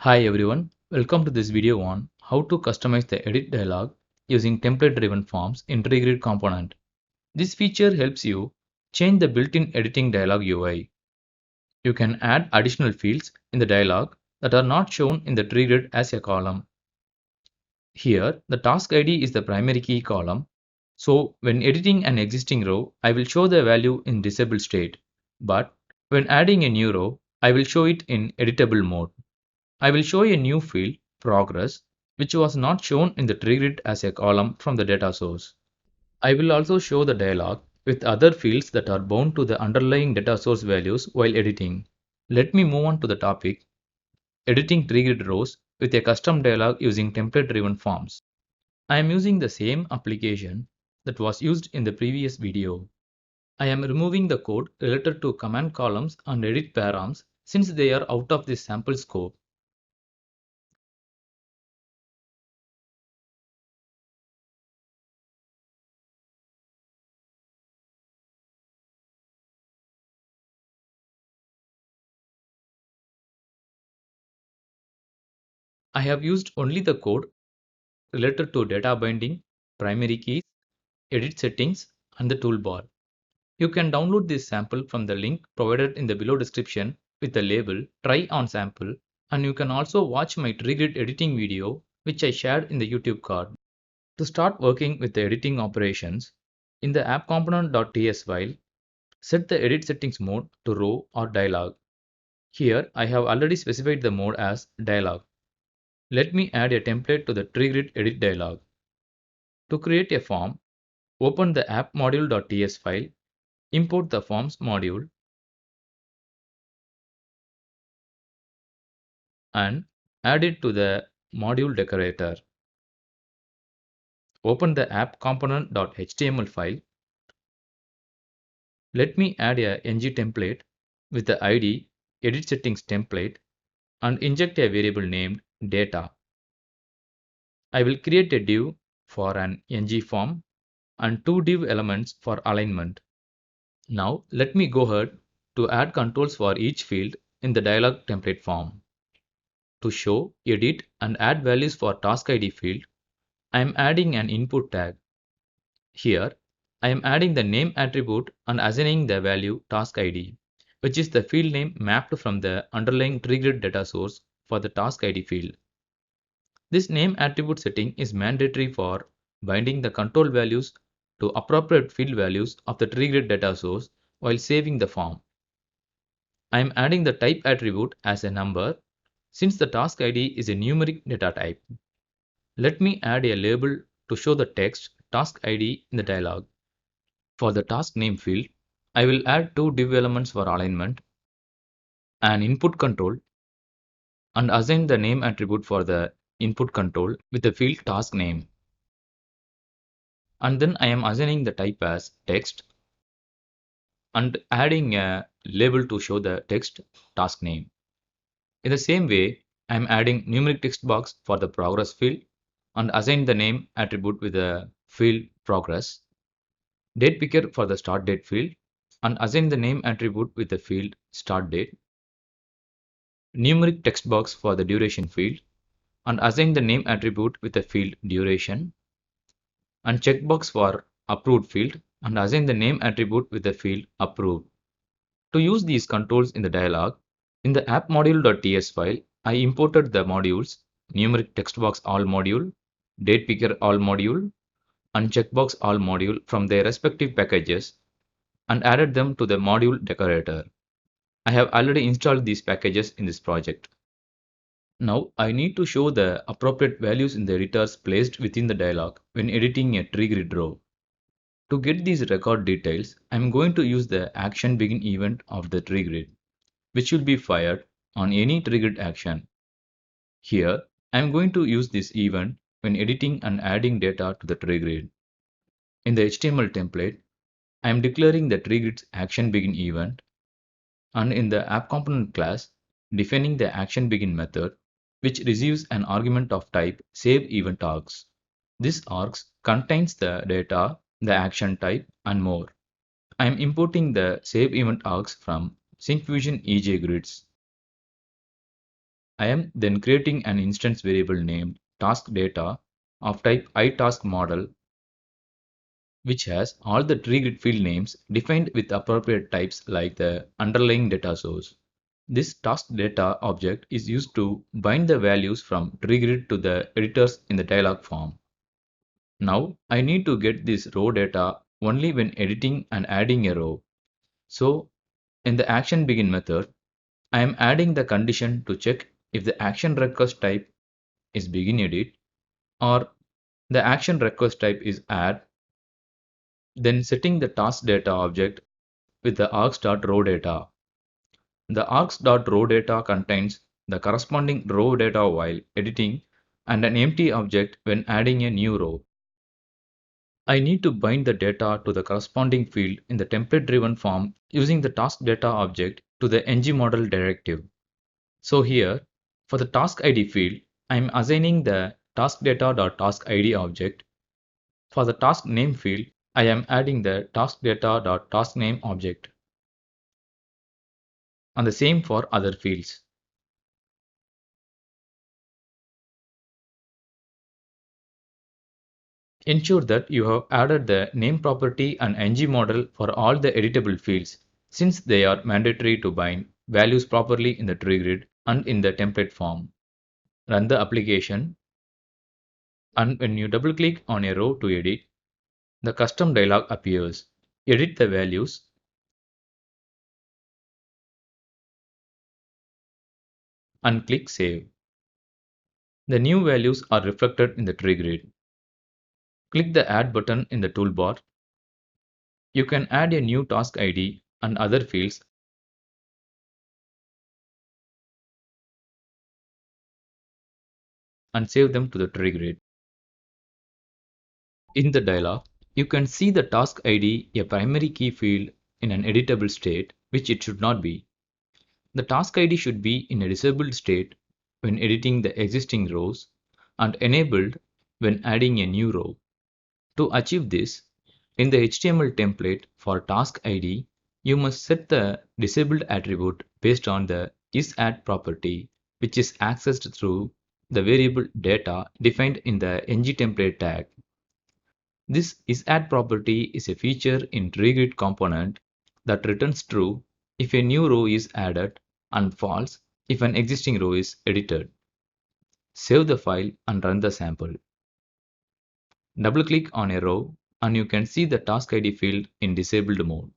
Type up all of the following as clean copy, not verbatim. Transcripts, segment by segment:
Hi everyone, welcome to this video on how to customize the edit dialog using template-driven forms in Tree Grid component. This feature helps you change the built-in editing dialog UI. You can add additional fields in the dialog that are not shown in the Tree Grid as a column. Here, the task ID is the primary key column. So when editing an existing row, I will show the value in disabled state. But when adding a new row, I will show it in editable mode. I will show a new field, progress, which was not shown in the tree grid as a column from the data source. I will also show the dialog with other fields that are bound to the underlying data source values while editing. Let me move on to the topic, editing tree grid rows with a custom dialog using template-driven forms. I am using the same application that was used in the previous video. I am removing the code related to command columns and edit params since they are out of this sample scope. I have used only the code related to data binding, primary keys, edit settings, and the toolbar. You can download this sample from the link provided in the below description with the label Try on Sample, and you can also watch my tree grid editing video which I shared in the YouTube card. To start working with the editing operations, in the app component.ts file, set the edit settings mode to row or dialog. Here I have already specified the mode as dialog. Let me add a template to the tree grid edit dialog. To create a form, open the app module.ts file, import the forms module, and add it to the module decorator. Open the app component.html file. Let me add a ng template with the ID edit settings template and inject a variable named data. I will create a div for an ng form and two div elements for alignment. Now let me go ahead to add controls for each field in the dialog template form. To show, edit, and add values for task ID field, I am adding an input tag. Here, I am adding the name attribute and assigning the value task ID, which is the field name mapped from the underlying tree grid data source for the task ID field. This name attribute setting is mandatory for binding the control values to appropriate field values of the tree grid data source while saving the form. I am adding the type attribute as a number since the task ID is a numeric data type. Let me add a label to show the text task ID in the dialog. For the task name field, I will add two div elements for alignment, an input control, and assign the name attribute for the input control with the field task name. And then I am assigning the type as text and adding a label to show the text task name. In the same way, I am adding numeric text box for the progress field and assign the name attribute with the field progress, date picker for the start date field, and assign the name attribute with the field start date, numeric text box for the duration field, and assign the name attribute with the field duration, and checkbox for approved field, and assign the name attribute with the field approved. To use these controls in the dialog, in the app module.ts file, I imported the modules numeric text box all module, date picker all module, and checkbox all module from their respective packages and added them to the module decorator. I have already installed these packages in this project. Now I need to show the appropriate values in the editors placed within the dialog when editing a tree grid row. To get these record details, I am going to use the action begin event of the tree grid, which will be fired on any tree grid action. Here, I am going to use this event when editing and adding data to the tree grid. In the HTML template, I am declaring the tree grid's action begin event, and in the app component class, defining the action begin method, which receives an argument of type save event args. This args contains the data, the action type, and more. I am importing the save event args from Syncfusion EJ grids. I am then creating an instance variable named task data of type iTaskModel, which has all the tree grid field names defined with appropriate types like the underlying data source. This task data object is used to bind the values from tree grid to the editors in the dialog form. Now I need to get this row data only when editing and adding a row. So in the action begin method, I am adding the condition to check if the action request type is begin edit or the action request type is add, then setting the task data object with the args.row data. The args.row data contains the corresponding row data while editing and an empty object when adding a new row. I need to bind the data to the corresponding field in the template-driven form using the task data object to the ngModel directive. So here, for the task ID field, I am assigning the taskdata.taskID object. For the task name field, I am adding the taskdata.taskName object. And the same for other fields. Ensure that you have added the name property and ngModel for all the editable fields, since they are mandatory to bind values properly in the tree grid and in the template form. Run the application, and when you double click on a row to edit, the custom dialog appears. Edit the values and click Save. The new values are reflected in the tree grid. Click the Add button in the toolbar. You can add a new task ID and other fields and save them to the tree grid. In the dialog, you can see the task ID, a primary key field, in an editable state, which it should not be. The task ID should be in a disabled state when editing the existing rows and enabled when adding a new row. To achieve this, in the HTML template for task ID, you must set the disabled attribute based on the isAdd property, which is accessed through the variable data defined in the ngTemplate tag. This isAdd property is a feature in TreeGrid component that returns true if a new row is added and false if an existing row is edited. Save the file and run the sample. Double-click on a row and you can see the task ID field in disabled mode.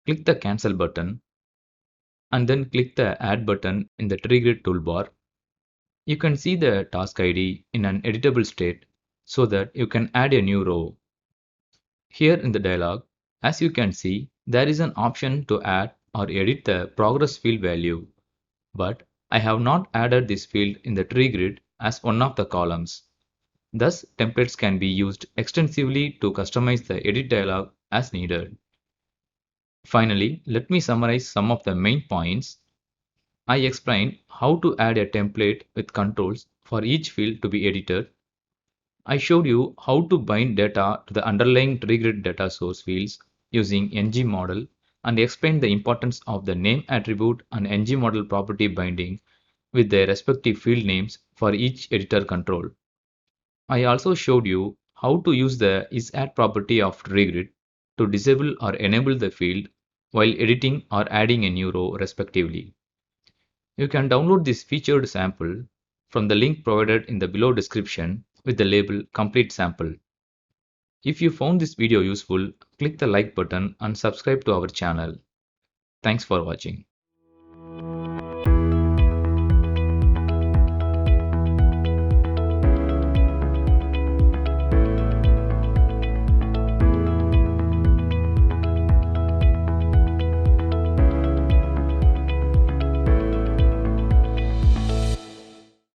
Click the Cancel button and then click the Add button in the TreeGrid toolbar. You can see the task ID in an editable state so that you can add a new row. Here in the dialog, as you can see, there is an option to add or edit the progress field value, but I have not added this field in the tree grid as one of the columns. Thus, templates can be used extensively to customize the edit dialog as needed. Finally, let me summarize some of the main points. I explained how to add a template with controls for each field to be edited. I showed you how to bind data to the underlying tree grid data source fields using ngModel and explained the importance of the name attribute and ngModel property binding with their respective field names for each editor control. I also showed you how to use the isAdd property of tree grid to disable or enable the field while editing or adding a new row respectively. You can download this featured sample from the link provided in the below description with the label Complete Sample. If you found this video useful, click the like button and subscribe to our channel. Thanks for watching.